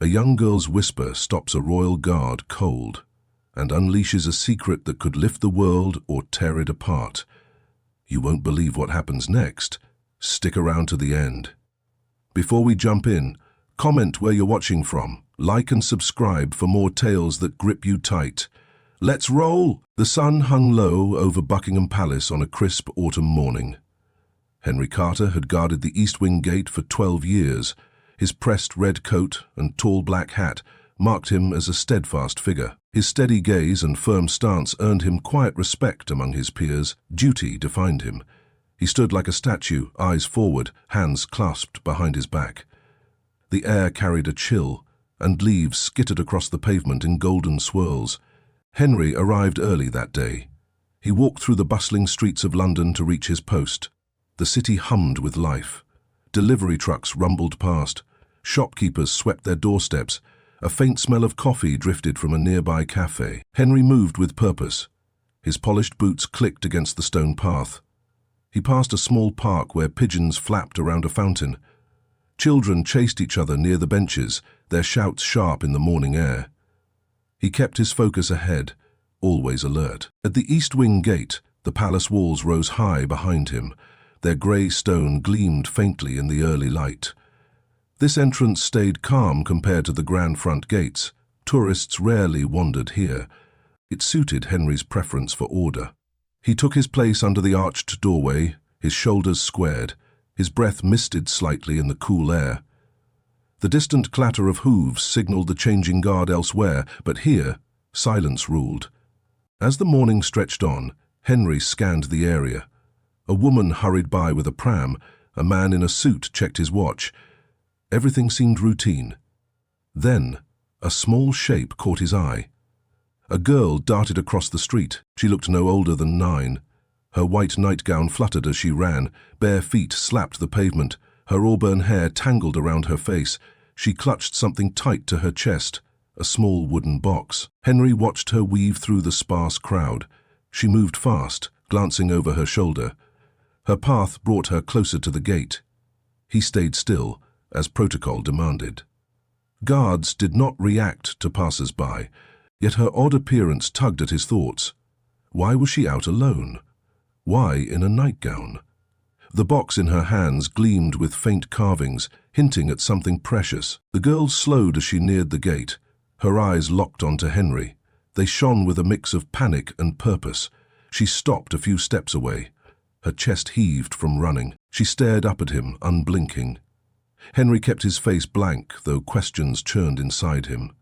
A young girl's whisper stops a royal guard cold and unleashes a secret that could lift the world or tear it apart. You won't believe what happens next. Stick around to the end. Before we jump in, comment where you're watching from, like and subscribe for more tales that grip you tight. Let's roll! The sun hung low over Buckingham Palace on a crisp autumn morning. Henry Carter had guarded the East Wing Gate for 12 years. His pressed red coat and tall black hat marked him as a steadfast figure. His steady gaze and firm stance earned him quiet respect among his peers. Duty defined him. He stood like a statue, eyes forward, hands clasped behind his back. The air carried a chill, and leaves skittered across the pavement in golden swirls. Henry arrived early that day. He walked through the bustling streets of London to reach his post. The city hummed with life. Delivery trucks rumbled past. Shopkeepers swept their doorsteps. A faint smell of coffee drifted from a nearby cafe. Henry moved with purpose. His polished boots clicked against the stone path. He passed a small park where pigeons flapped around a fountain. Children chased each other near the benches, their shouts sharp in the morning air. He kept his focus ahead, always alert. At the East Wing Gate, the palace walls rose high behind him. Their grey stone gleamed faintly in the early light. This entrance stayed calm compared to the grand front gates. Tourists rarely wandered here. It suited Henry's preference for order. He took his place under the arched doorway, his shoulders squared, his breath misted slightly in the cool air. The distant clatter of hooves signaled the changing guard elsewhere, but here, silence ruled. As the morning stretched on, Henry scanned the area. A woman hurried by with a pram. A man in a suit checked his watch. Everything seemed routine. Then, a small shape caught his eye. A girl darted across the street. She looked no older than 9. Her white nightgown fluttered as she ran. Bare feet slapped the pavement. Her auburn hair tangled around her face. She clutched something tight to her chest, a small wooden box. Henry watched her weave through the sparse crowd. She moved fast, glancing over her shoulder. Her path brought her closer to the gate. He stayed still, as protocol demanded. Guards did not react to passers-by, yet her odd appearance tugged at his thoughts. Why was she out alone? Why in a nightgown? The box in her hands gleamed with faint carvings, hinting at something precious. The girl slowed as she neared the gate. Her eyes locked onto Henry. They shone with a mix of panic and purpose. She stopped a few steps away. Her chest heaved from running. She stared up at him, unblinking. Henry kept his face blank, though questions churned inside him.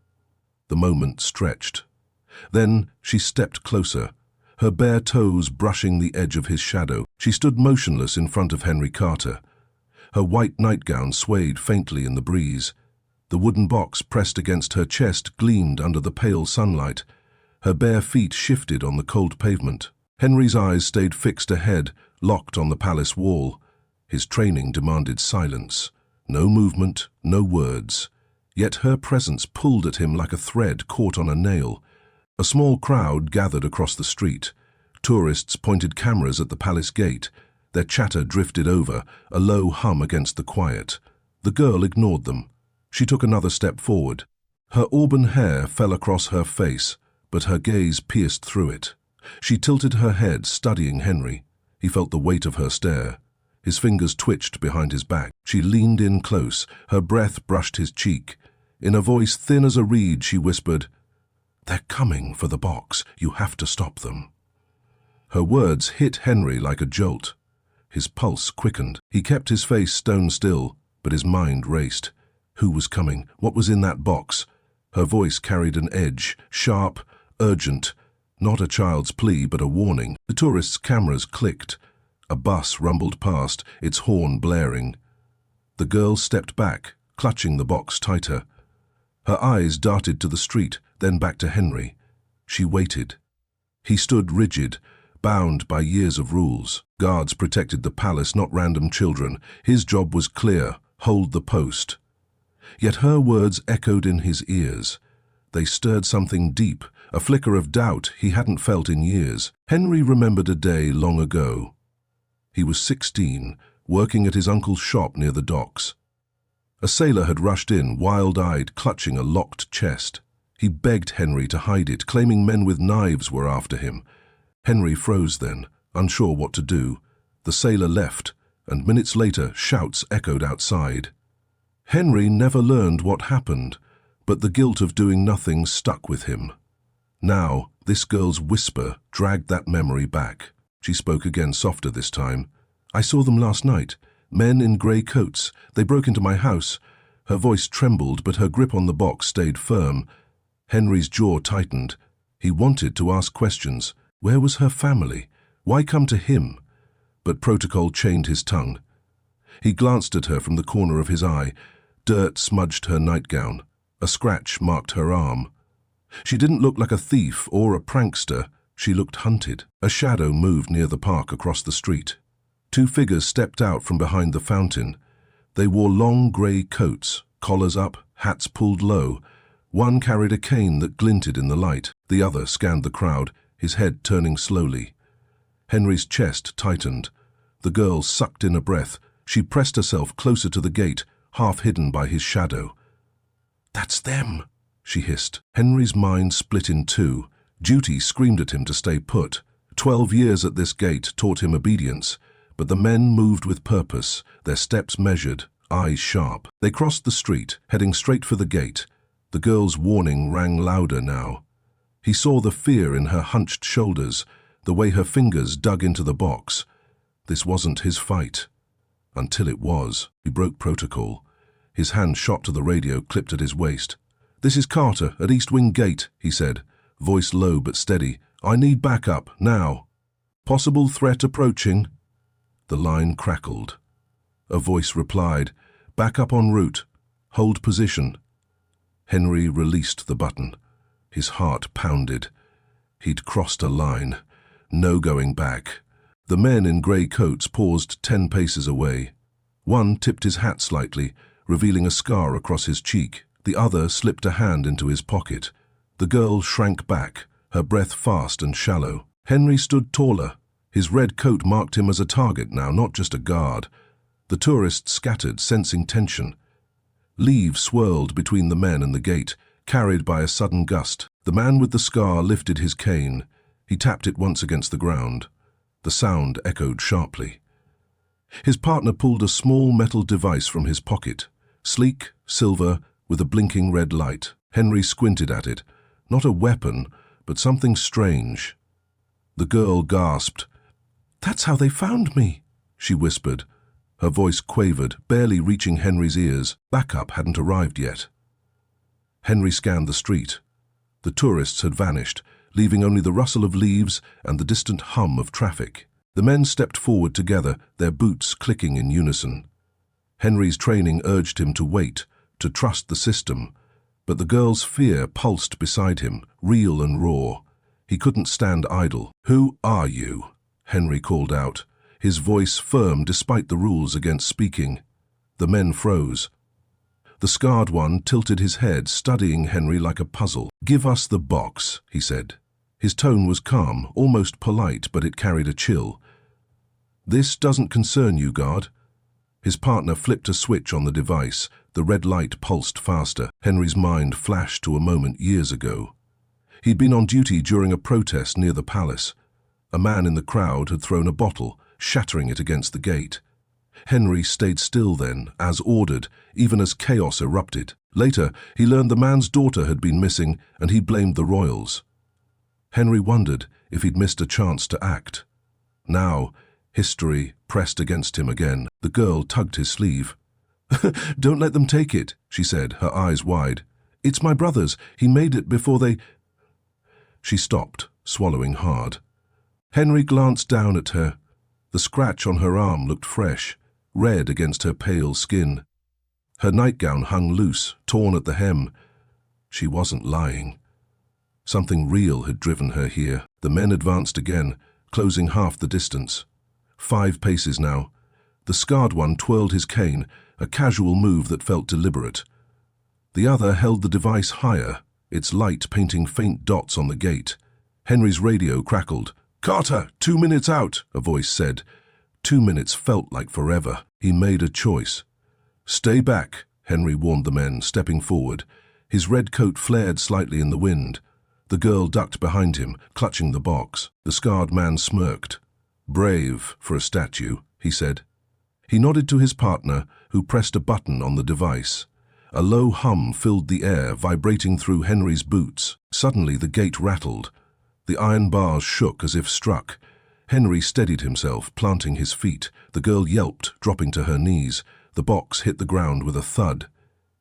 The moment stretched. Then she stepped closer, her bare toes brushing the edge of his shadow. She stood motionless in front of Henry Carter. Her white nightgown swayed faintly in the breeze. The wooden box pressed against her chest gleamed under the pale sunlight. Her bare feet shifted on the cold pavement. Henry's eyes stayed fixed ahead, locked on the palace wall. His training demanded silence. No movement, no words. Yet her presence pulled at him like a thread caught on a nail. A small crowd gathered across the street. Tourists pointed cameras at the palace gate. Their chatter drifted over, a low hum against the quiet. The girl ignored them. She took another step forward. Her auburn hair fell across her face, but her gaze pierced through it. She tilted her head, studying Henry. He felt the weight of her stare. His fingers twitched behind his back. She leaned in close. Her breath brushed his cheek. In a voice thin as a reed, she whispered, "They're coming for the box. You have to stop them." Her words hit Henry like a jolt. His pulse quickened. He kept his face stone still, but his mind raced. Who was coming? What was in that box? Her voice carried an edge, sharp, urgent, not a child's plea, but a warning. The tourists' cameras clicked. A bus rumbled past, its horn blaring. The girl stepped back, clutching the box tighter. Her eyes darted to the street, then back to Henry. She waited. He stood rigid, bound by years of rules. Guards protected the palace, not random children. His job was clear: hold the post. Yet her words echoed in his ears. They stirred something deep, a flicker of doubt he hadn't felt in years. Henry remembered a day long ago. He was 16, working at his uncle's shop near the docks. A sailor had rushed in, wild-eyed, clutching a locked chest. He begged Henry to hide it, claiming men with knives were after him. Henry froze then, unsure what to do. The sailor left, and minutes later shouts echoed outside. Henry never learned what happened, but the guilt of doing nothing stuck with him. Now, this girl's whisper dragged that memory back. She spoke again, softer this time. "I saw them last night. Men in grey coats. They broke into my house." Her voice trembled, but her grip on the box stayed firm. Henry's jaw tightened. He wanted to ask questions. Where was her family? Why come to him? But protocol chained his tongue. He glanced at her from the corner of his eye. Dirt smudged her nightgown. A scratch marked her arm. She didn't look like a thief or a prankster. She looked hunted. A shadow moved near the park across the street. Two figures stepped out from behind the fountain. They wore long grey coats, collars up, hats pulled low. One carried a cane that glinted in the light. The other scanned the crowd, his head turning slowly. Henry's chest tightened. The girl sucked in a breath. She pressed herself closer to the gate, half hidden by his shadow. "That's them," she hissed. Henry's mind split in two. Duty screamed at him to stay put. 12 years at this gate taught him obedience, but the men moved with purpose, their steps measured, eyes sharp. They crossed the street, heading straight for the gate. The girl's warning rang louder now. He saw the fear in her hunched shoulders, the way her fingers dug into the box. This wasn't his fight. Until it was. He broke protocol. His hand shot to the radio clipped at his waist. "This is Carter at East Wing Gate," he said, voice low but steady. "I need backup, now." "Possible threat approaching." The line crackled. A voice replied, "Backup en route. Hold position." Henry released the button. His heart pounded. He'd crossed a line. No going back. The men in grey coats paused 10 paces away. One tipped his hat slightly, revealing a scar across his cheek. The other slipped a hand into his pocket. The girl shrank back, her breath fast and shallow. Henry stood taller. His red coat marked him as a target now, not just a guard. The tourists scattered, sensing tension. Leaves swirled between the men and the gate, carried by a sudden gust. The man with the scar lifted his cane. He tapped it once against the ground. The sound echoed sharply. His partner pulled a small metal device from his pocket, sleek, silver, with a blinking red light. Henry squinted at it. Not a weapon, but something strange. The girl gasped. "That's how they found me," she whispered. Her voice quavered, barely reaching Henry's ears. Backup hadn't arrived yet. Henry scanned the street. The tourists had vanished, leaving only the rustle of leaves and the distant hum of traffic. The men stepped forward together, their boots clicking in unison. Henry's training urged him to wait, to trust the system, but the girl's fear pulsed beside him, real and raw. He couldn't stand idle. "Who are you?" Henry called out, his voice firm despite the rules against speaking. The men froze. The scarred one tilted his head, studying Henry like a puzzle. "Give us the box," he said. His tone was calm, almost polite, but it carried a chill. "This doesn't concern you, guard." His partner flipped a switch on the device. The red light pulsed faster. Henry's mind flashed to a moment years ago. He'd been on duty during a protest near the palace. A man in the crowd had thrown a bottle, shattering it against the gate. Henry stayed still then, as ordered, even as chaos erupted. Later, he learned the man's daughter had been missing, and he blamed the royals. Henry wondered if he'd missed a chance to act. Now, history pressed against him again. The girl tugged his sleeve. "Don't let them take it," she said, her eyes wide. "It's my brother's. He made it before they—" She stopped, swallowing hard. Henry glanced down at her. The scratch on her arm looked fresh, red against her pale skin. Her nightgown hung loose, torn at the hem. She wasn't lying. Something real had driven her here. The men advanced again, closing half the distance. 5 paces now. The scarred one twirled his cane, a casual move that felt deliberate. The other held the device higher, its light painting faint dots on the gate. Henry's radio crackled. "Carter, 2 minutes out," a voice said. 2 minutes felt like forever. He made a choice. "Stay back," Henry warned the men, stepping forward. His red coat flared slightly in the wind. The girl ducked behind him, clutching the box. The scarred man smirked. "Brave for a statue," he said. He nodded to his partner, who pressed a button on the device. A low hum filled the air, vibrating through Henry's boots. Suddenly the gate rattled. The iron bars shook as if struck. Henry steadied himself, planting his feet. The girl yelped, dropping to her knees. The box hit the ground with a thud.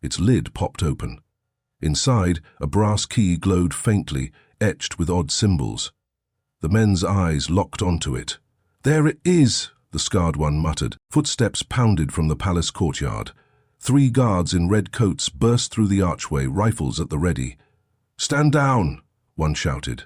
Its lid popped open. Inside, a brass key glowed faintly, etched with odd symbols. The men's eyes locked onto it. "There it is," the scarred one muttered. Footsteps pounded from the palace courtyard. 3 guards in red coats burst through the archway, rifles at the ready. "Stand down," one shouted.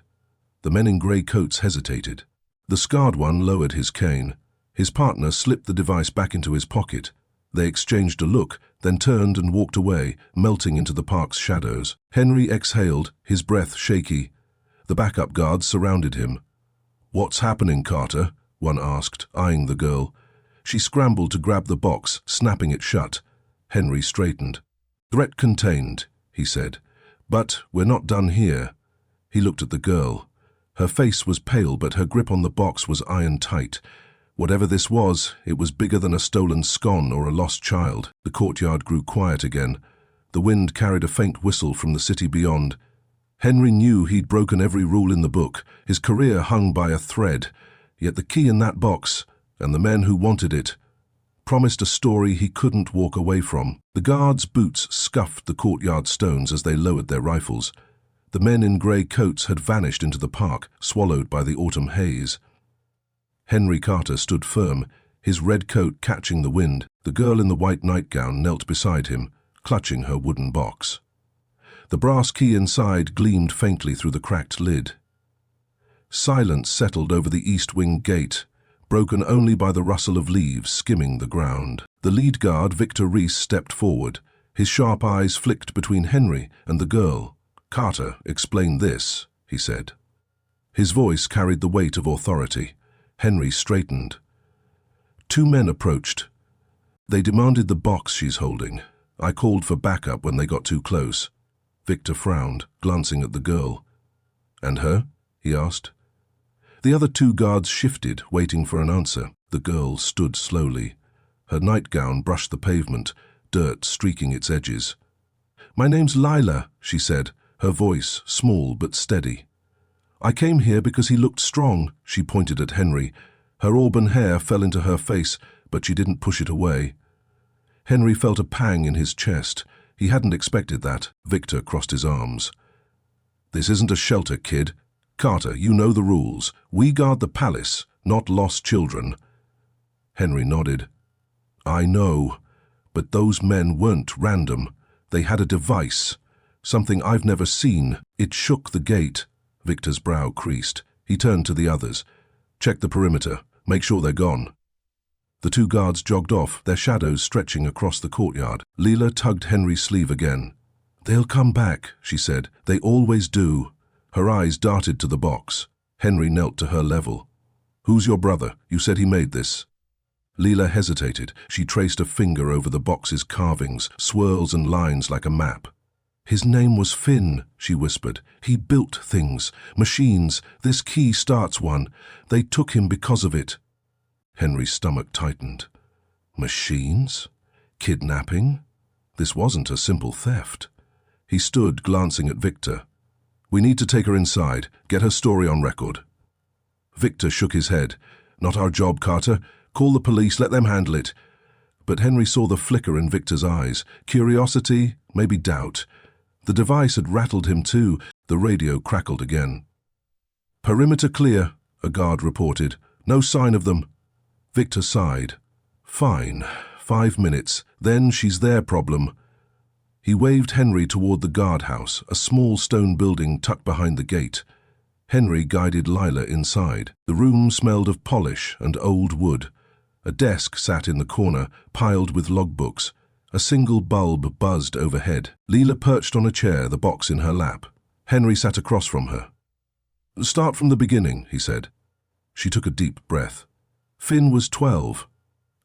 The men in grey coats hesitated. The scarred one lowered his cane. His partner slipped the device back into his pocket. They exchanged a look, then turned and walked away, melting into the park's shadows. Henry exhaled, his breath shaky. The backup guards surrounded him. "What's happening, Carter?" one asked, eyeing the girl. She scrambled to grab the box, snapping it shut. Henry straightened. "Threat contained," he said. "But we're not done here." He looked at the girl. Her face was pale, but her grip on the box was iron tight. Whatever this was, it was bigger than a stolen scone or a lost child. The courtyard grew quiet again. The wind carried a faint whistle from the city beyond. Henry knew he'd broken every rule in the book. His career hung by a thread. Yet the key in that box, and the men who wanted it, promised a story he couldn't walk away from. The guards' boots scuffed the courtyard stones as they lowered their rifles. The men in grey coats had vanished into the park, swallowed by the autumn haze. Henry Carter stood firm, his red coat catching the wind. The girl in the white nightgown knelt beside him, clutching her wooden box. The brass key inside gleamed faintly through the cracked lid. Silence settled over the east wing gate, broken only by the rustle of leaves skimming the ground. The lead guard, Victor Reese, stepped forward. His sharp eyes flicked between Henry and the girl. "Carter, explain this," he said. His voice carried the weight of authority. Henry straightened. 2 men approached. They demanded the box she's holding. I called for backup when they got too close. Victor frowned, glancing at the girl. "And her?" he asked. The other 2 guards shifted, waiting for an answer. The girl stood slowly. Her nightgown brushed the pavement, dirt streaking its edges. "My name's Lila," she said, her voice small but steady. "I came here because he looked strong," she pointed at Henry. Her auburn hair fell into her face, but she didn't push it away. Henry felt a pang in his chest. He hadn't expected that. Victor crossed his arms. "This isn't a shelter, kid. Carter, you know the rules. We guard the palace, not lost children." Henry nodded. "I know, but those men weren't random. They had a device, something I've never seen. It shook the gate." Victor's brow creased. He turned to the others. "Check the perimeter. Make sure they're gone." The 2 guards jogged off, their shadows stretching across the courtyard. Leela tugged Henry's sleeve again. "They'll come back," she said. "They always do." Her eyes darted to the box. Henry knelt to her level. "Who's your brother? You said he made this." Leela hesitated. She traced a finger over the box's carvings, swirls and lines like a map. "His name was Finn," she whispered. "He built things, machines. This key starts one. They took him because of it." Henry's stomach tightened. Machines? Kidnapping? This wasn't a simple theft. He stood, glancing at Victor. "We need to take her inside, get her story on record." Victor shook his head. "Not our job, Carter. Call the police, let them handle it." But Henry saw the flicker in Victor's eyes. Curiosity, maybe doubt. The device had rattled him too. The radio crackled again. "Perimeter clear," a guard reported. "No sign of them." Victor sighed. "Fine. 5 minutes. Then she's their problem." He waved Henry toward the guardhouse, a small stone building tucked behind the gate. Henry guided Lila inside. The room smelled of polish and old wood. A desk sat in the corner, piled with logbooks. A single bulb buzzed overhead. Leela perched on a chair, the box in her lap. Henry sat across from her. "Start from the beginning," he said. She took a deep breath. "Finn was 12.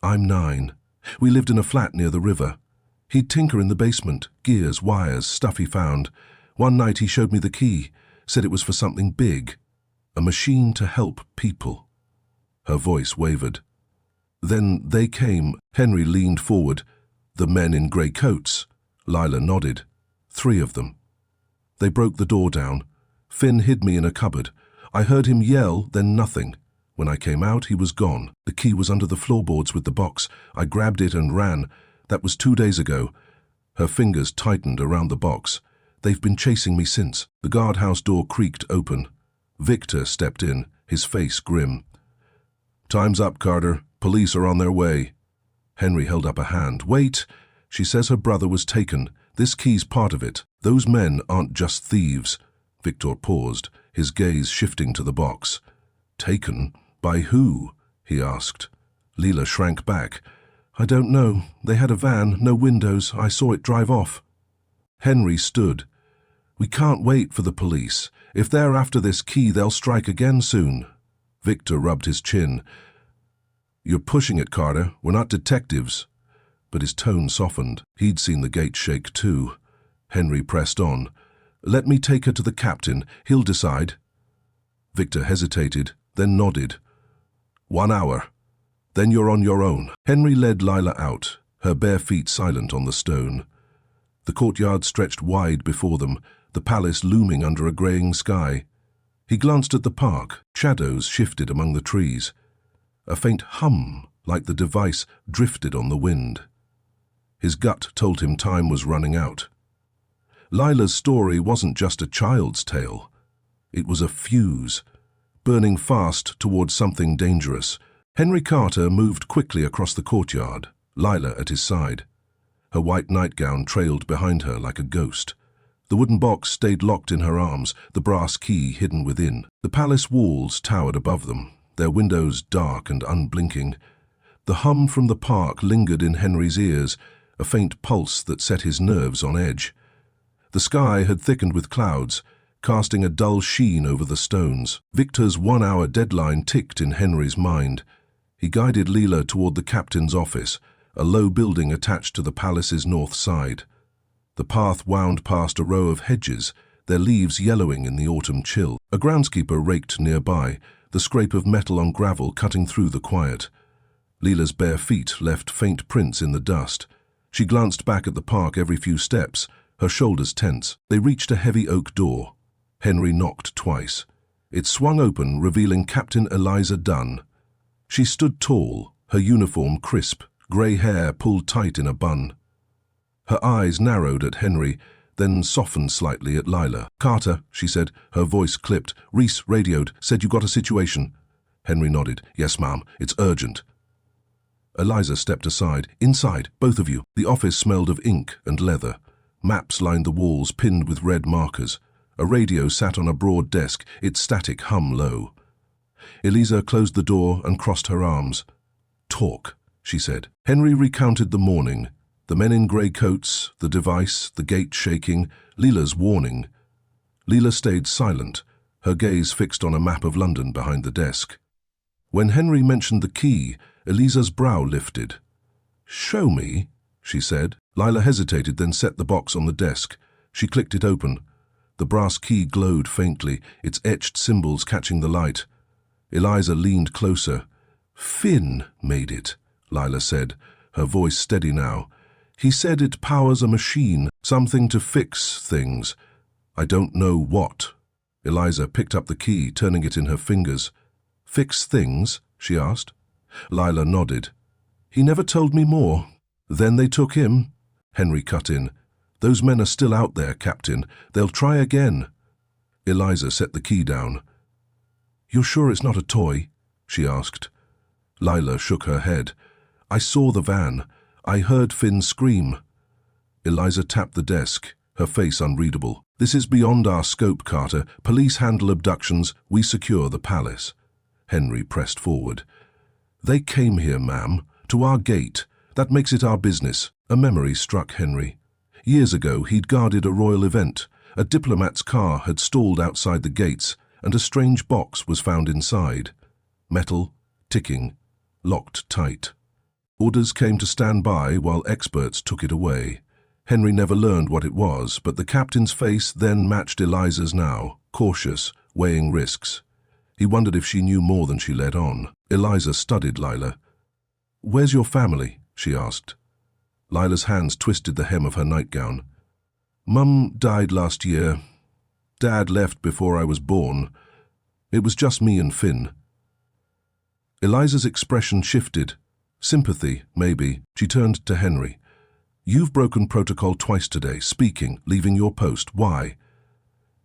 I'm 9. We lived in a flat near the river. He'd tinker in the basement, gears, wires, stuff he found. One night he showed me the key, said it was for something big, a machine to help people. Her voice wavered. Then they came. Henry leaned forward. The men in grey coats. Lila nodded. 3 of them. They broke the door down. Finn hid me in a cupboard. I heard him yell, then nothing. When I came out, he was gone. The key was under the floorboards with the box. I grabbed it and ran. That was 2 days ago. Her fingers tightened around the box. They've been chasing me since. The guardhouse door creaked open. Victor stepped in, his face grim. Time's up, Carter. Police are on their way. Henry held up a hand. Wait! She says her brother was taken. This key's part of it. Those men aren't just thieves. Victor paused, his gaze shifting to the box. Taken? By who? He asked. Lila shrank back. I don't know. They had a van, no windows. I saw it drive off. Henry stood. We can't wait for the police. If they're after this key, they'll strike again soon. Victor rubbed his chin. You're pushing it, Carter. We're not detectives. But his tone softened. He'd seen the gate shake too. Henry pressed on. Let me take her to the captain. He'll decide. Victor hesitated, then nodded. 1 hour. Then you're on your own. Henry led Lila out, her bare feet silent on the stone. The courtyard stretched wide before them, the palace looming under a greying sky. He glanced at the park. Shadows shifted among the trees. A faint hum, like the device, drifted on the wind. His gut told him time was running out. Lila's story wasn't just a child's tale. It was a fuse, burning fast towards something dangerous. Henry Carter moved quickly across the courtyard, Lila at his side. Her white nightgown trailed behind her like a ghost. The wooden box stayed locked in her arms, the brass key hidden within. The palace walls towered above them, their windows dark and unblinking. The hum from the park lingered in Henry's ears, a faint pulse that set his nerves on edge. The sky had thickened with clouds, casting a dull sheen over the stones. Victor's 1-hour deadline ticked in Henry's mind. He guided Lila toward the captain's office, a low building attached to the palace's north side. The path wound past a row of hedges, their leaves yellowing in the autumn chill. A groundskeeper raked nearby, the scrape of metal on gravel cutting through the quiet. Lila's bare feet left faint prints in the dust. She glanced back at the park every few steps, her shoulders tense. They reached a heavy oak door. Henry knocked twice. It swung open, revealing Captain Eliza Dunn. She stood tall, her uniform crisp, grey hair pulled tight in a bun. Her eyes narrowed at Henry, then softened slightly at Lila. Carter, she said, her voice clipped. Reese radioed, said you got a situation. Henry nodded. Yes, ma'am, it's urgent. Eliza stepped aside. Inside, both of you. The office smelled of ink and leather. Maps lined the walls, pinned with red markers. A radio sat on a broad desk, its static hum low. Eliza closed the door and crossed her arms. Talk, she said. Henry recounted the morning. The men in grey coats, the device, the gate shaking, Lila's warning. Lila stayed silent, her gaze fixed on a map of London behind the desk. When Henry mentioned the key, Eliza's brow lifted. Show me, she said. Lila hesitated, then set the box on the desk. She clicked it open. The brass key glowed faintly, its etched symbols catching the light. Eliza leaned closer. Finn made it, Lila said, her voice steady now. He said it powers a machine, something to fix things. I don't know what. Eliza picked up the key, turning it in her fingers. Fix things? She asked. Lila nodded. He never told me more. Then they took him. Henry cut in. Those men are still out there, Captain. They'll try again. Eliza set the key down. You're sure it's not a toy? She asked. Lila shook her head. I saw the van. I heard Finn scream. Eliza tapped the desk, her face unreadable. This is beyond our scope, Carter. Police handle abductions. We secure the palace. Henry pressed forward. They came here, ma'am, to our gate. That makes it our business. A memory struck Henry. Years ago, he'd guarded a royal event. A diplomat's car had stalled outside the gates, and a strange box was found inside. Metal, ticking, locked tight. Orders came to stand by while experts took it away. Henry never learned what it was, but the captain's face then matched Eliza's now, cautious, weighing risks. He wondered if she knew more than she let on. Eliza studied Lila. "Where's your family?" she asked. Lila's hands twisted the hem of her nightgown. "Mum died last year. Dad left before I was born. It was just me and Finn." Eliza's expression shifted. Sympathy, maybe. She turned to Henry. "You've broken protocol twice today, speaking, leaving your post. Why?"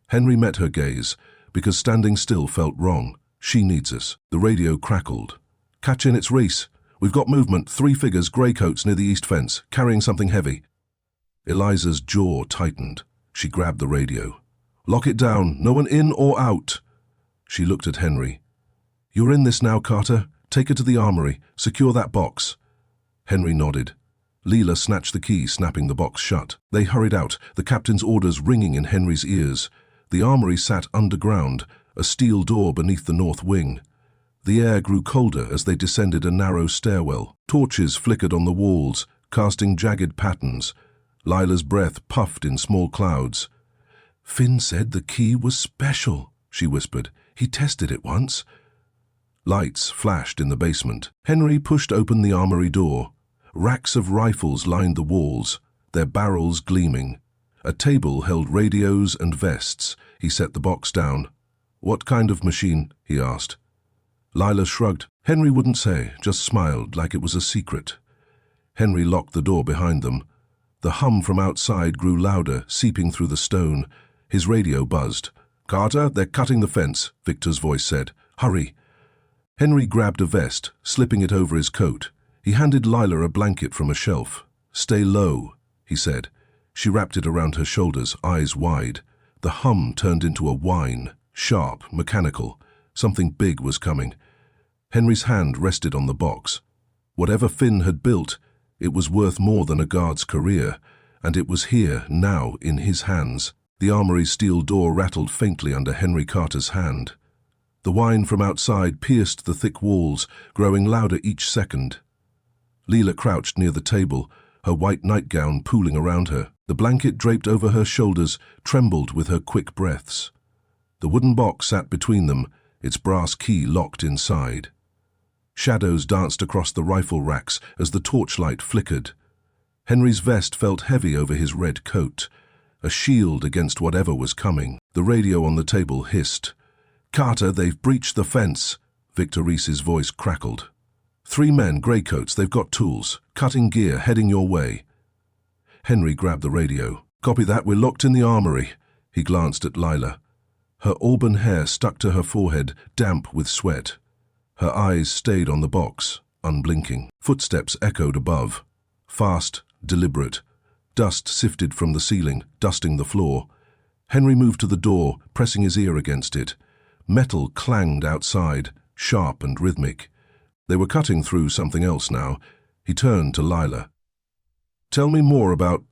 Henry met her gaze, because standing still felt wrong. "She needs us." The radio crackled. "Catch in, it's Reese. We've got movement, 3 figures, grey coats near the east fence, carrying something heavy." Eliza's jaw tightened. She grabbed the radio. "Lock it down. No one in or out." She looked at Henry. "You're in this now, Carter. Take her to the armory. Secure that box." Henry nodded. Leela snatched the key, snapping the box shut. They hurried out, the captain's orders ringing in Henry's ears. The armory sat underground, a steel door beneath the north wing. The air grew colder as they descended a narrow stairwell. Torches flickered on the walls, casting jagged patterns. Lila's breath puffed in small clouds. "Finn said the key was special," she whispered. "He tested it once." Lights flashed in the basement. Henry pushed open the armory door. Racks of rifles lined the walls, their barrels gleaming. A table held radios and vests. He set the box down. "What kind of machine?" he asked. Lila shrugged. Henry wouldn't say, just smiled like it was a secret. Henry locked the door behind them. The hum from outside grew louder, seeping through the stone. His radio buzzed. "Carter, they're cutting the fence," Victor's voice said. "Hurry." Henry grabbed a vest, slipping it over his coat. He handed Lila a blanket from a shelf. "Stay low," he said. She wrapped it around her shoulders, eyes wide. The hum turned into a whine, sharp, mechanical. Something big was coming. Henry's hand rested on the box. Whatever Finn had built, it was worth more than a guard's career, and it was here, now, in his hands. The armory's steel door rattled faintly under Henry Carter's hand. The whine from outside pierced the thick walls, growing louder each second. Leela crouched near the table, her white nightgown pooling around her. The blanket draped over her shoulders trembled with her quick breaths. The wooden box sat between them, its brass key locked inside. Shadows danced across the rifle racks as the torchlight flickered. Henry's vest felt heavy over his red coat, a shield against whatever was coming. The radio on the table hissed. "Carter, they've breached the fence," Victor Reese's voice crackled. 3 men, grey coats, they've got tools. Cutting gear, heading your way." Henry grabbed the radio. "Copy that, we're locked in the armory." He glanced at Lila. Her auburn hair stuck to her forehead, damp with sweat. Her eyes stayed on the box, unblinking. Footsteps echoed above. Fast, deliberate. Dust sifted from the ceiling, dusting the floor. Henry moved to the door, pressing his ear against it. Metal clanged outside, sharp and rhythmic. They were cutting through something else now. He turned to Lila. "Tell me more about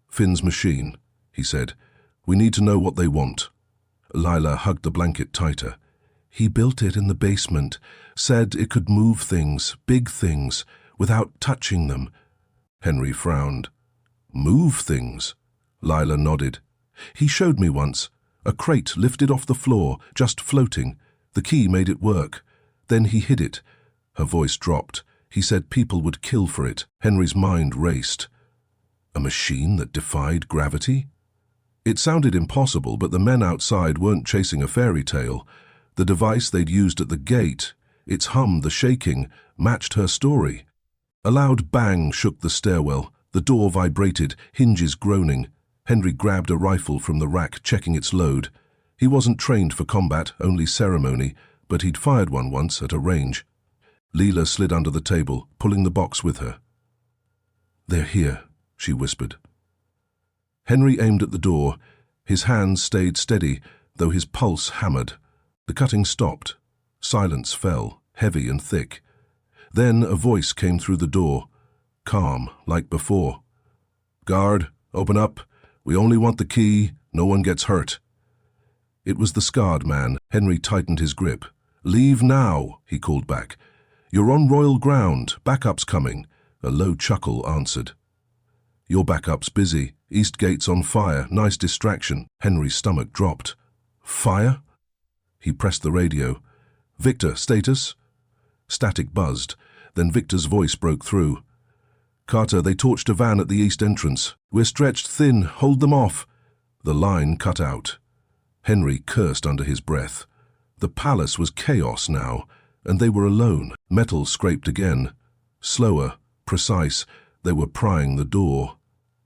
Finn's machine," he said. "We need to know what they want." Lila hugged the blanket tighter. "He built it in the basement, said it could move things, big things, without touching them." Henry frowned. "Move things?" Lila nodded. "He showed me once. A crate lifted off the floor, just floating. The key made it work. Then he hid it." Her voice dropped. He said people would kill for it. Henry's mind raced. A machine that defied gravity? It sounded impossible, but the men outside weren't chasing a fairy tale. The device they'd used at the gate, its hum, the shaking, matched her story. A loud bang shook the stairwell. The door vibrated, hinges groaning. Henry grabbed a rifle from the rack, checking its load. He wasn't trained for combat, only ceremony, but he'd fired one once at a range. Leela slid under the table, pulling the box with her. "They're here," she whispered. Henry aimed at the door. His hands stayed steady, though his pulse hammered. The cutting stopped. Silence fell, heavy and thick. Then a voice came through the door, calm, like before. "Guard, open up. We only want the key. No one gets hurt." It was the scarred man. Henry tightened his grip. "Leave now," he called back. "You're on royal ground. Backup's coming. A low chuckle answered. Your backup's busy. East Gate's on fire. Nice distraction. Henry's stomach dropped. Fire? He pressed the radio. Victor, status? Static buzzed. Then Victor's voice broke through. Carter, they torched a van at the east entrance. We're stretched thin. Hold them off. The line cut out. Henry cursed under his breath. The palace was chaos now, and they were alone. Metal scraped again. Slower, precise, they were prying the door.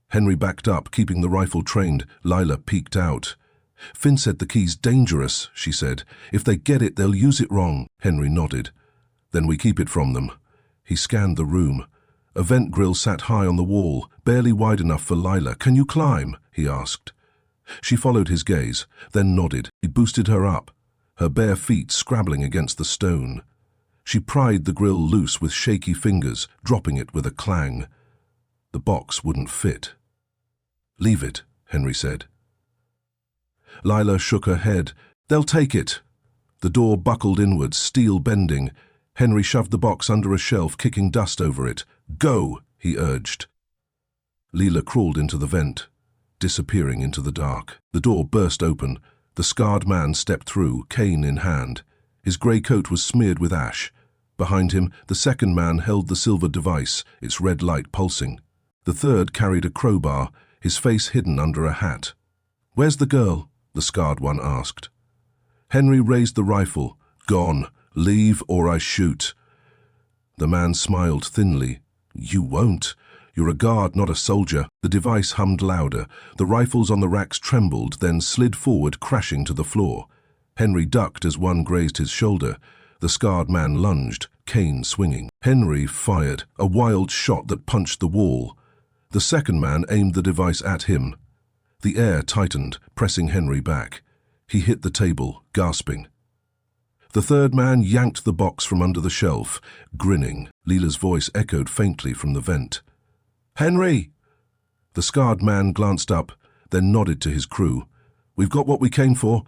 Henry backed up, keeping the rifle trained. Lila peeked out. Finn said the key's dangerous, she said. If they get it, they'll use it wrong. Henry nodded. Then we keep it from them. He scanned the room. A vent grill sat high on the wall, barely wide enough for Lila. Can you climb? He asked. She followed his gaze, then nodded. He boosted her up, her bare feet scrabbling against the stone. She pried the grill loose with shaky fingers, dropping it with a clang. The box wouldn't fit. Leave it, Henry said. Lila shook her head. They'll take it. The door buckled inwards, steel bending. Henry shoved the box under a shelf, kicking dust over it. Go, he urged. Lila crawled into the vent, disappearing into the dark. The door burst open. The scarred man stepped through, cane in hand. His grey coat was smeared with ash. Behind him, the second man held the silver device, its red light pulsing. The third carried a crowbar, his face hidden under a hat. Where's the girl? The scarred one asked. Henry raised the rifle. Gone. Leave or I shoot. The man smiled thinly. You won't. You're a guard, not a soldier. The device hummed louder. The rifles on the racks trembled, then slid forward, crashing to the floor. Henry ducked as one grazed his shoulder. The scarred man lunged, cane swinging. Henry fired, a wild shot that punched the wall. The second man aimed the device at him. The air tightened, pressing Henry back. He hit the table, gasping. The third man yanked the box from under the shelf, grinning. Lila's voice echoed faintly from the vent. Henry! The scarred man glanced up, then nodded to his crew. We've got what we came for.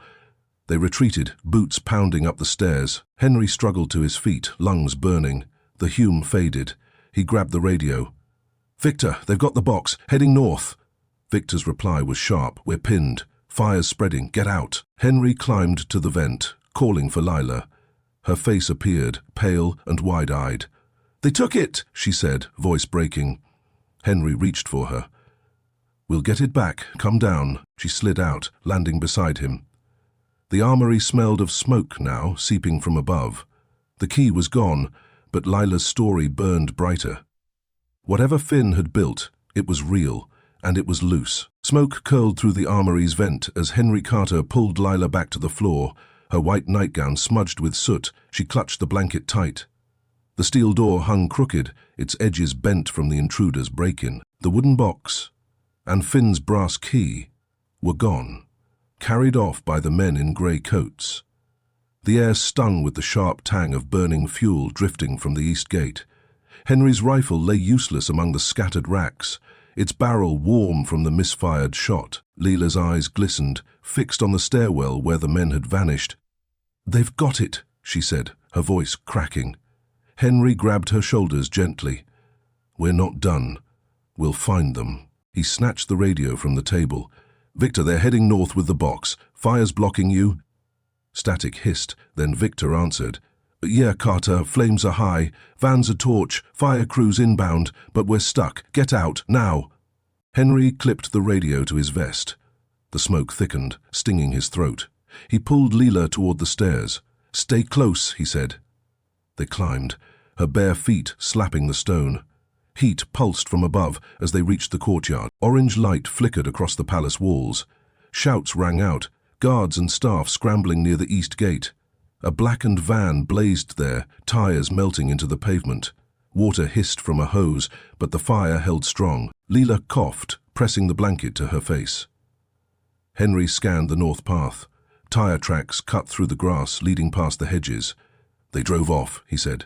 They retreated, boots pounding up the stairs. Henry struggled to his feet, lungs burning. The Hume faded. He grabbed the radio. Victor, they've got the box, heading north. Victor's reply was sharp. We're pinned. Fire's spreading. Get out. Henry climbed to the vent, calling for Lila. Her face appeared, pale and wide-eyed. They took it, she said, voice breaking. Henry reached for her. We'll get it back. Come down. She slid out, landing beside him. The armory smelled of smoke now, seeping from above. The key was gone, but Lila's story burned brighter. Whatever Finn had built, it was real, and it was loose. Smoke curled through the armory's vent as Henry Carter pulled Lila back to the floor. Her white nightgown smudged with soot, she clutched the blanket tight. The steel door hung crooked, its edges bent from the intruder's break-in. The wooden box and Finn's brass key were gone, carried off by the men in grey coats. The air stung with the sharp tang of burning fuel drifting from the east gate. Henry's rifle lay useless among the scattered racks, its barrel warm from the misfired shot. Lila's eyes glistened, fixed on the stairwell where the men had vanished. They've got it, she said, her voice cracking. Henry grabbed her shoulders gently. We're not done. We'll find them. He snatched the radio from the table. Victor, they're heading north with the box. Fire's blocking you? Static hissed, then Victor answered. Yeah, Carter, flames are high. Van's a torch. Fire crews inbound, but we're stuck. Get out, now. Henry clipped the radio to his vest. The smoke thickened, stinging his throat. He pulled Lila toward the stairs. Stay close, he said. They climbed, her bare feet slapping the stone. Heat pulsed from above as they reached the courtyard. Orange light flickered across the palace walls. Shouts rang out, guards and staff scrambling near the east gate. A blackened van blazed there, tires melting into the pavement. Water hissed from a hose, but the fire held strong. Lila coughed, pressing the blanket to her face. Henry scanned the north path. Tire tracks cut through the grass, leading past the hedges. They drove off, he said.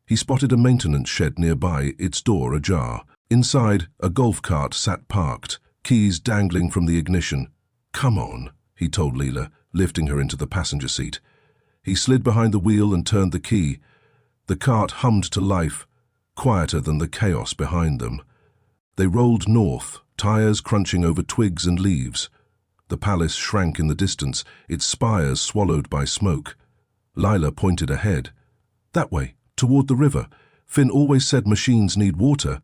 He spotted a maintenance shed nearby, its door ajar. Inside, a golf cart sat parked, keys dangling from the ignition. Come on, he told Lila, lifting her into the passenger seat. He slid behind the wheel and turned the key. The cart hummed to life. quieter than the chaos behind them. They rolled north, tires crunching over twigs and leaves. The palace shrank in the distance, its spires swallowed by smoke. Lila pointed ahead. That way, toward the river. Finn always said machines need water.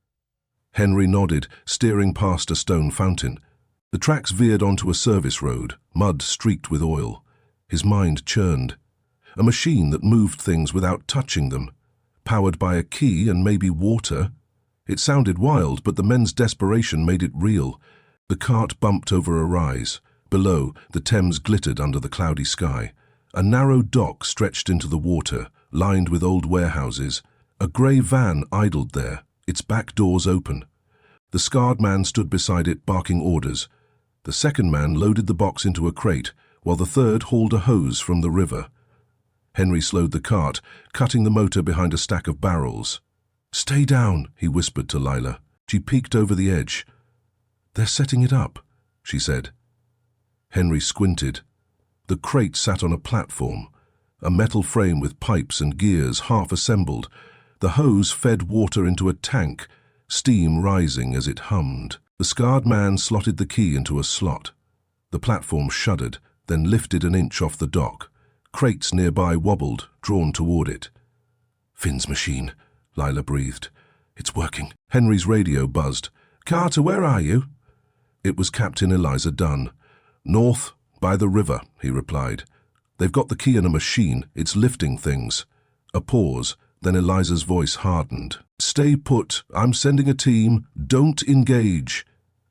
Henry nodded, steering past a stone fountain. The tracks veered onto a service road, mud streaked with oil. His mind churned. A machine that moved things without touching them. Powered by a key and maybe water. It sounded wild, but the men's desperation made it real. The cart bumped over a rise. Below, the Thames glittered under the cloudy sky. A narrow dock stretched into the water, lined with old warehouses. A grey van idled there, its back doors open. The scarred man stood beside it, barking orders. The second man loaded the box into a crate, while the third hauled a hose from the river. Henry slowed the cart, cutting the motor behind a stack of barrels. "Stay down," he whispered to Lila. She peeked over the edge. "They're setting it up," she said. Henry squinted. The crate sat on a platform, a metal frame with pipes and gears half assembled. The hose fed water into a tank, steam rising as it hummed. The scarred man slotted the key into a slot. The platform shuddered, then lifted an inch off the dock. Crates nearby wobbled, drawn toward it. "Finn's machine," Lila breathed. "It's working." Henry's radio buzzed. "Carter, where are you?" It was Captain Eliza Dunn. "North, by the river," he replied. "They've got the key in a machine. It's lifting things." A pause, then Eliza's voice hardened. "Stay put. I'm sending a team. Don't engage."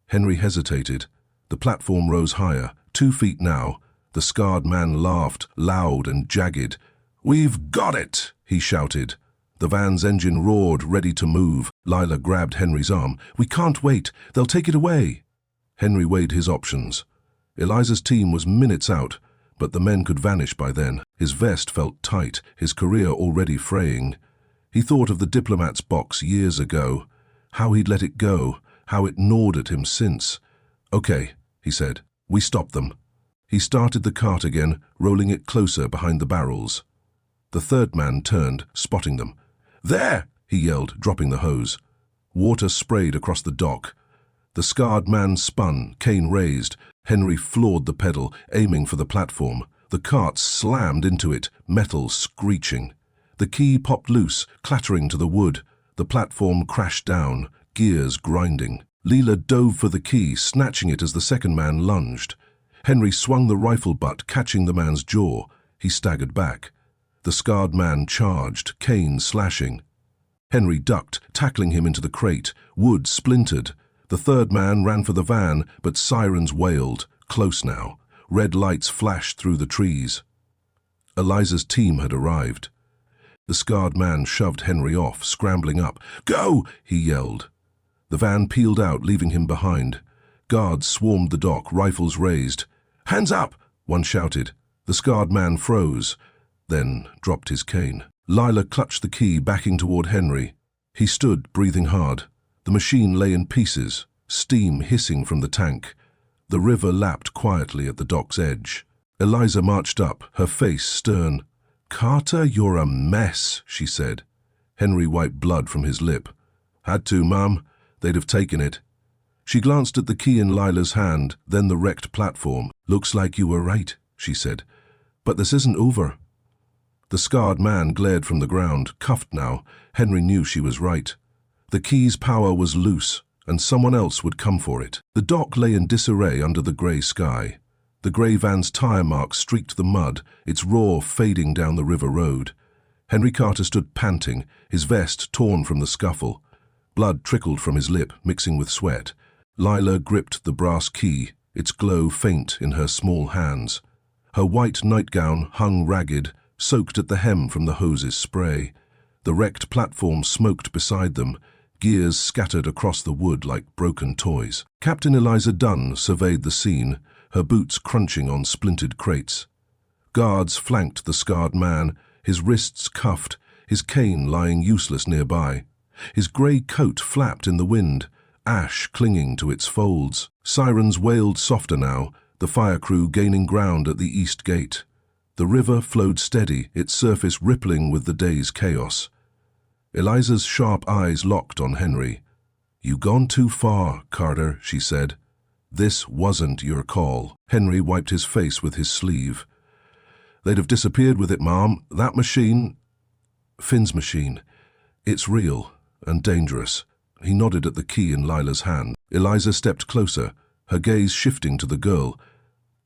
Henry hesitated. The platform rose higher, 2 feet now. The scarred man laughed, loud and jagged. "We've got it!" he shouted. The van's engine roared, ready to move. Lila grabbed Henry's arm. "We can't wait. They'll take it away." Henry weighed his options. Eliza's team was minutes out, but the men could vanish by then. His vest felt tight, his career already fraying. He thought of the diplomat's box years ago, how he'd let it go, how it gnawed at him since. "Okay," he said. "We stop them." He started the cart again, rolling it closer behind the barrels. The third man turned, spotting them. "There!" he yelled, dropping the hose. Water sprayed across the dock. The scarred man spun, cane raised. Henry floored the pedal, aiming for the platform. The cart slammed into it, metal screeching. The key popped loose, clattering to the wood. The platform crashed down, gears grinding. Lila dove for the key, snatching it as the second man lunged. Henry swung the rifle butt, catching the man's jaw. He staggered back. The scarred man charged, cane slashing. Henry ducked, tackling him into the crate. Wood splintered. The third man ran for the van, but sirens wailed, close now. Red lights flashed through the trees. Eliza's team had arrived. The scarred man shoved Henry off, scrambling up. "Go!" he yelled. The van peeled out, leaving him behind. Guards swarmed the dock, rifles raised. "Hands up!" one shouted. The scarred man froze, then dropped his cane. Lila clutched the key, backing toward Henry. He stood, breathing hard. The machine lay in pieces, steam hissing from the tank. The river lapped quietly at the dock's edge. Eliza marched up, her face stern. "Carter, you're a mess," she said. Henry wiped blood from his lip. "Had to, Mum. They'd have taken it." She glanced at the key in Lila's hand, then the wrecked platform. "Looks like you were right," she said. "But this isn't over." The scarred man glared from the ground, cuffed now. Henry knew she was right. The key's power was loose, and someone else would come for it. The dock lay in disarray under the grey sky. The grey van's tire marks streaked the mud, its roar fading down the river road. Henry Carter stood panting, his vest torn from the scuffle. Blood trickled from his lip, mixing with sweat. Lila gripped the brass key, its glow faint in her small hands. Her white nightgown hung ragged, soaked at the hem from the hose's spray. The wrecked platform smoked beside them, gears scattered across the wood like broken toys. Captain Eliza Dunn surveyed the scene, her boots crunching on splintered crates. Guards flanked the scarred man, his wrists cuffed, his cane lying useless nearby. His grey coat flapped in the wind, ash clinging to its folds. Sirens wailed softer now, the fire crew gaining ground at the east gate. The river flowed steady, its surface rippling with the day's chaos. Eliza's sharp eyes locked on Henry. "You've gone too far, Carter," she said. "This wasn't your call." Henry wiped his face with his sleeve. "They'd have disappeared with it, Mom. That machine—" "Finn's machine. It's real and dangerous." He nodded at the key in Lila's hand. Eliza stepped closer, her gaze shifting to the girl.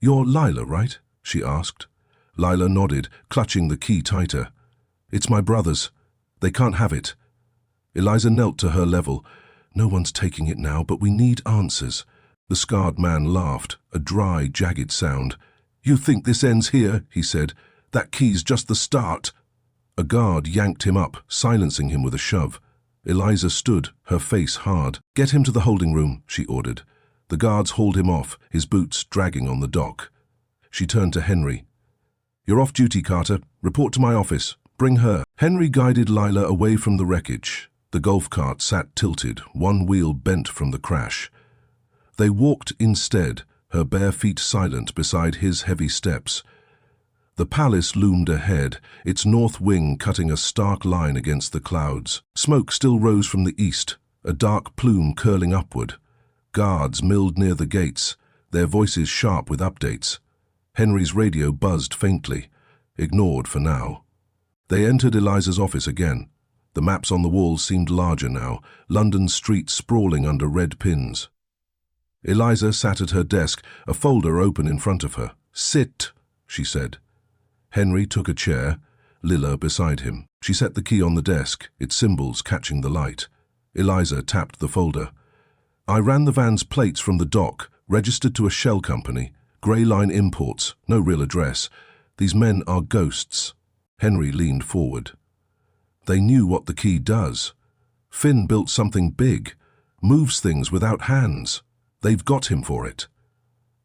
"You're Lila, right?" she asked. Lila nodded, clutching the key tighter. "It's my brother's. They can't have it." Eliza knelt to her level. "No one's taking it now, but we need answers." The scarred man laughed, a dry, jagged sound. "You think this ends here?" he said. "That key's just the start." A guard yanked him up, silencing him with a shove. Eliza stood, her face hard. "Get him to the holding room," she ordered. The guards hauled him off, his boots dragging on the dock. She turned to Henry. "You're off duty, Carter. Report to my office. Bring her." Henry guided Lila away from the wreckage. The golf cart sat tilted, one wheel bent from the crash. They walked instead, her bare feet silent beside his heavy steps. The palace loomed ahead, its north wing cutting a stark line against the clouds. Smoke still rose from the east, a dark plume curling upward. Guards milled near the gates, their voices sharp with updates. Henry's radio buzzed faintly, ignored for now. They entered Eliza's office again. The maps on the walls seemed larger now, London's streets sprawling under red pins. Eliza sat at her desk, a folder open in front of her. "Sit," she said. Henry took a chair, Lila beside him. She set the key on the desk, its symbols catching the light. Eliza tapped the folder. "I ran the van's plates from the dock, registered to a shell company. Grey Line Imports, no real address. These men are ghosts." Henry leaned forward. "They knew what the key does. Finn built something big, moves things without hands. They've got him for it."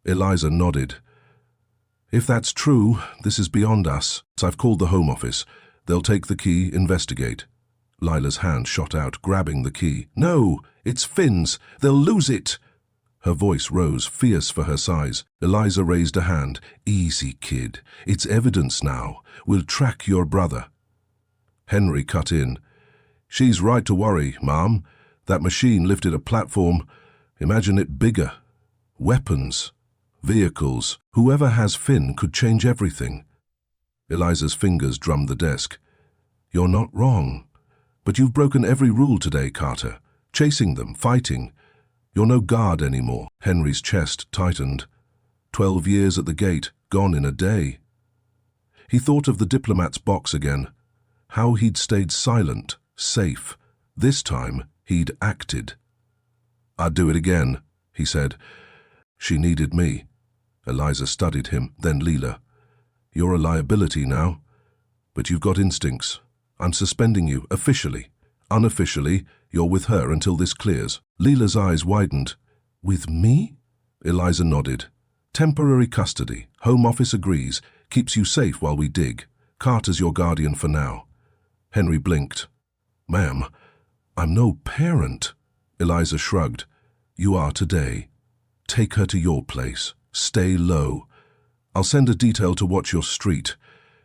Eliza nodded. "If that's true, this is beyond us. I've called the Home Office. They'll take the key, investigate." Lila's hand shot out, grabbing the key. "No, it's Finn's. They'll lose it." Her voice rose, fierce for her size. Eliza raised a hand. "Easy, kid. It's evidence now. We'll track your brother." Henry cut in. "She's right to worry, Mom. That machine lifted a platform. Imagine it bigger. Weapons. Vehicles. Whoever has Finn could change everything." Eliza's fingers drummed the desk. "You're not wrong. But you've broken every rule today, Carter. Chasing them, fighting. You're no guard anymore." Henry's chest tightened. 12 years at the gate, gone in a day. He thought of the diplomat's box again. How he'd stayed silent, safe. This time, he'd acted. "I'd do it again," he said. "She needed me." Eliza studied him, then Lila. "You're a liability now. But you've got instincts. I'm suspending you, officially. Unofficially, you're with her until this clears." Lila's eyes widened. "With me?" Eliza nodded. "Temporary custody. Home Office agrees. Keeps you safe while we dig. Carter's your guardian for now." Henry blinked. "Ma'am, I'm no parent." Eliza shrugged. "You are today. Take her to your place. Stay low. I'll send a detail to watch your street."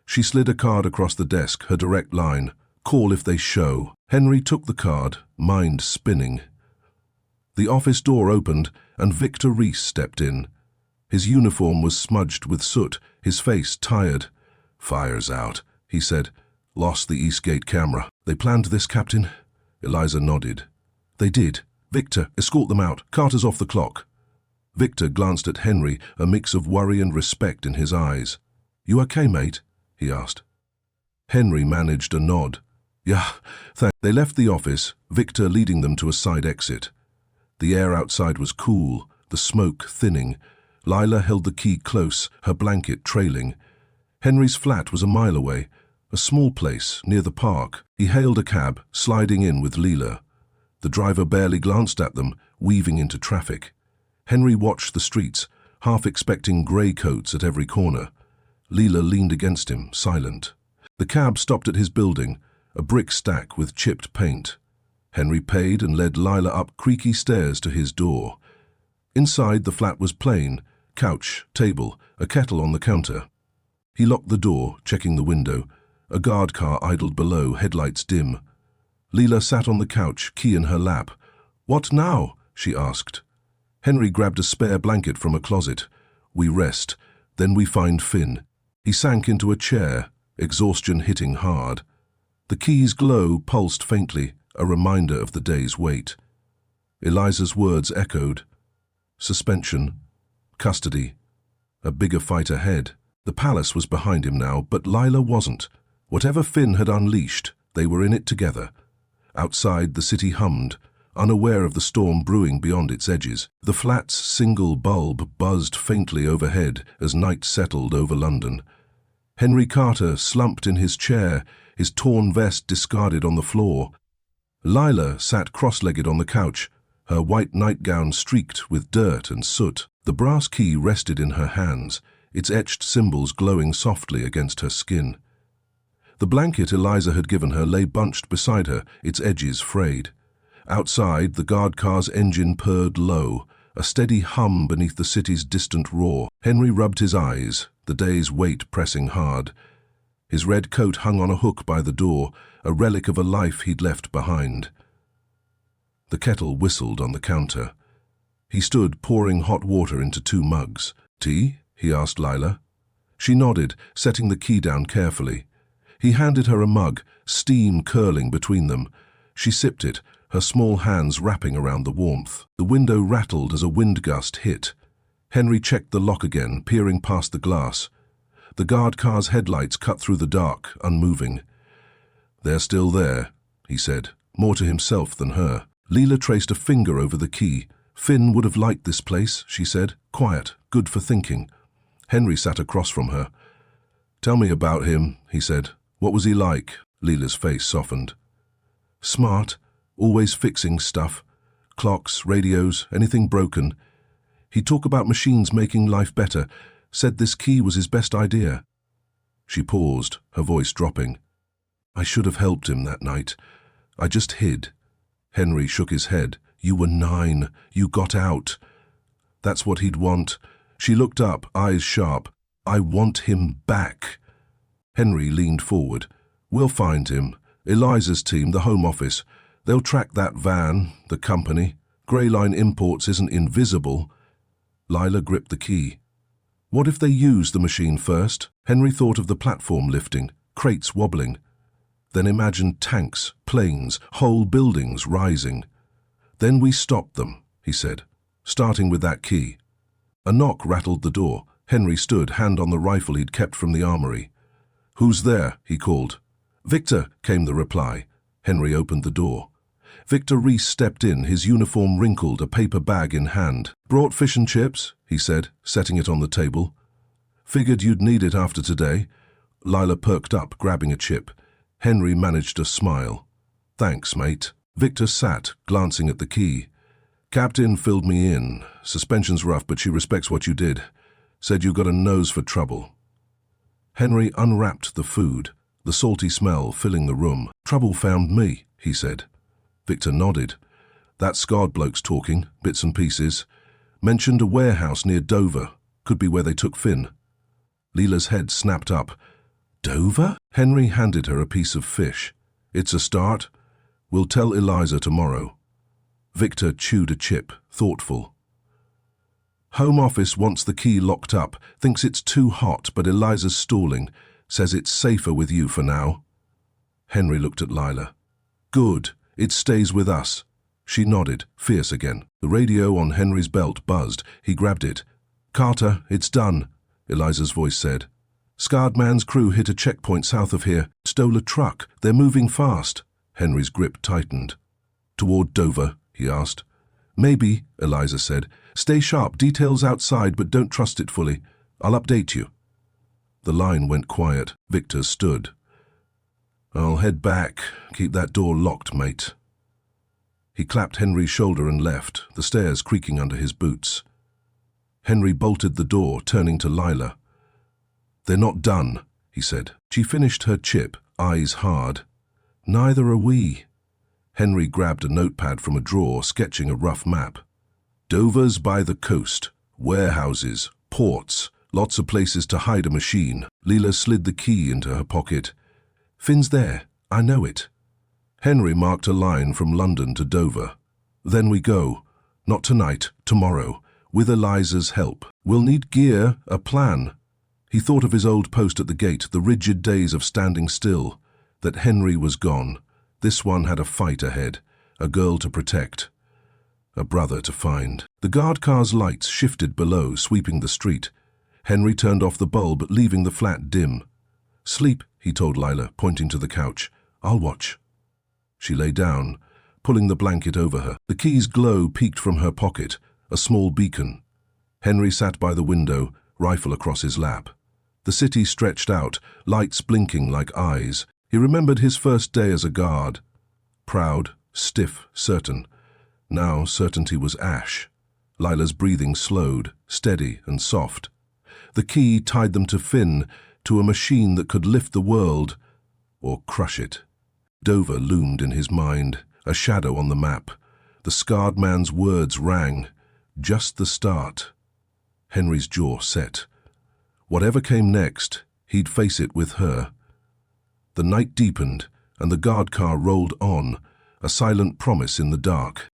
She slid a card across the desk, her direct line. "Call if they show." Henry took the card, mind spinning. The office door opened, and Victor Reese stepped in. His uniform was smudged with soot, his face tired. "Fire's out," he said. "Lost the Eastgate camera." "They planned this, Captain?" Eliza nodded. "They did. Victor, escort them out. Carter's off the clock." Victor glanced at Henry, a mix of worry and respect in his eyes. "You okay, mate?" he asked. Henry managed a nod. "Yeah, thanks." They left the office, Victor leading them to a side exit. The air outside was cool, the smoke thinning. Lila held the key close, her blanket trailing. Henry's flat was a mile away, a small place near the park. He hailed a cab, sliding in with Lila. The driver barely glanced at them, weaving into traffic. Henry watched the streets, half expecting grey coats at every corner. Lila leaned against him, silent. The cab stopped at his building, a brick stack with chipped paint. Henry paid and led Lila up creaky stairs to his door. Inside, the flat was plain, couch, table, a kettle on the counter. He locked the door, checking the window. A guard car idled below, headlights dim. Leela sat on the couch, key in her lap. "What now?" she asked. Henry grabbed a spare blanket from a closet. "We rest. Then we find Finn." He sank into a chair, exhaustion hitting hard. The key's glow pulsed faintly, a reminder of the day's wait. Eliza's words echoed. Suspension. Custody. A bigger fight ahead. The palace was behind him now, but Lila wasn't. Whatever Finn had unleashed, they were in it together. Outside, the city hummed, unaware of the storm brewing beyond its edges. The flat's single bulb buzzed faintly overhead as night settled over London. Henry Carter slumped in his chair, his torn vest discarded on the floor. Lila sat cross-legged on the couch, her white nightgown streaked with dirt and soot. The brass key rested in her hands, its etched symbols glowing softly against her skin. The blanket Eliza had given her lay bunched beside her, its edges frayed. Outside, the guard car's engine purred low, a steady hum beneath the city's distant roar. Henry rubbed his eyes, the day's weight pressing hard. His red coat hung on a hook by the door, a relic of a life he'd left behind. The kettle whistled on the counter. He stood, pouring hot water into 2 mugs. "Tea?" he asked Lila. She nodded, setting the key down carefully. He handed her a mug, steam curling between them. She sipped it, her small hands wrapping around the warmth. The window rattled as a wind gust hit. Henry checked the lock again, peering past the glass. The guard car's headlights cut through the dark, unmoving. "They're still there," he said, more to himself than her. Leela traced a finger over the key. "Finn would have liked this place," she said. "Quiet, good for thinking." Henry sat across from her. "Tell me about him," he said. "What was he like?" Leela's face softened. "Smart, always fixing stuff. Clocks, radios, anything broken. He'd talk about machines making life better, said this key was his best idea." She paused, her voice dropping. "I should have helped him that night. I just hid." Henry shook his head. "You were 9. You got out." "That's what he'd want." She looked up, eyes sharp. "I want him back." Henry leaned forward. "We'll find him. Eliza's team, the Home Office. They'll track that van, the company. Grey Line Imports isn't invisible." Lila gripped the key. What if they used the machine first? Henry thought of the platform lifting, crates wobbling. Then imagined tanks, planes, whole buildings rising. "Then we stopped them," he said, starting with that key. A knock rattled the door. Henry stood, hand on the rifle he'd kept from the armory. "Who's there?" he called. "Victor," came the reply. Henry opened the door. Victor Reese stepped in, his uniform wrinkled, a paper bag in hand. "Brought fish and chips," he said, setting it on the table. "Figured you'd need it after today." Lila perked up, grabbing a chip. Henry managed a smile. "Thanks, mate." Victor sat, glancing at the key. "Captain filled me in. Suspension's rough, but she respects what you did. Said you got a nose for trouble." Henry unwrapped the food, the salty smell filling the room. "Trouble found me," he said. Victor nodded. "That scarred bloke's talking, bits and pieces. Mentioned a warehouse near Dover. Could be where they took Finn." Leela's head snapped up. "Dover?" Henry handed her a piece of fish. "It's a start. We'll tell Eliza tomorrow." Victor chewed a chip, thoughtful. "Home Office wants the key locked up, thinks it's too hot, but Eliza's stalling, says it's safer with you for now." Henry looked at Lila. "Good. It stays with us." She nodded, fierce again. The radio on Henry's belt buzzed. He grabbed it. "Carter, it's done," Eliza's voice said. "Scarred Man's crew hit a checkpoint south of here, stole a truck. They're moving fast." Henry's grip tightened. "Toward Dover?" he asked. "Maybe," Eliza said. "Stay sharp, details outside, but don't trust it fully. I'll update you." The line went quiet. Victor stood. "I'll head back. Keep that door locked, mate." He clapped Henry's shoulder and left, the stairs creaking under his boots. Henry bolted the door, turning to Lila. "They're not done," he said. She finished her chip, eyes hard. "Neither are we." Henry grabbed a notepad from a drawer, sketching a rough map. "Dover's by the coast. Warehouses, ports, lots of places to hide a machine." Leela slid the key into her pocket. "Finn's there. I know it." Henry marked a line from London to Dover. Then we go. Not tonight, tomorrow. With Eliza's help. We'll need gear, a plan. He thought of his old post at the gate, the rigid days of standing still. That Henry was gone. This one had a fight ahead. A girl to protect. A brother to find. The guard car's lights shifted below, sweeping the street. Henry turned off the bulb, leaving the flat dim. "Sleep," he told Lila, pointing to the couch. "I'll watch." She lay down, pulling the blanket over her. The key's glow peeked from her pocket, a small beacon. Henry sat by the window, rifle across his lap. The city stretched out, lights blinking like eyes. He remembered his first day as a guard. Proud, stiff, certain. Now certainty was ash. Lila's breathing slowed, steady and soft. The key tied them to Finn, to a machine that could lift the world or crush it. Dover loomed in his mind, a shadow on the map. The scarred man's words rang. Just the start. Henry's jaw set. Whatever came next, he'd face it with her. The night deepened, and the guard car rolled on, a silent promise in the dark.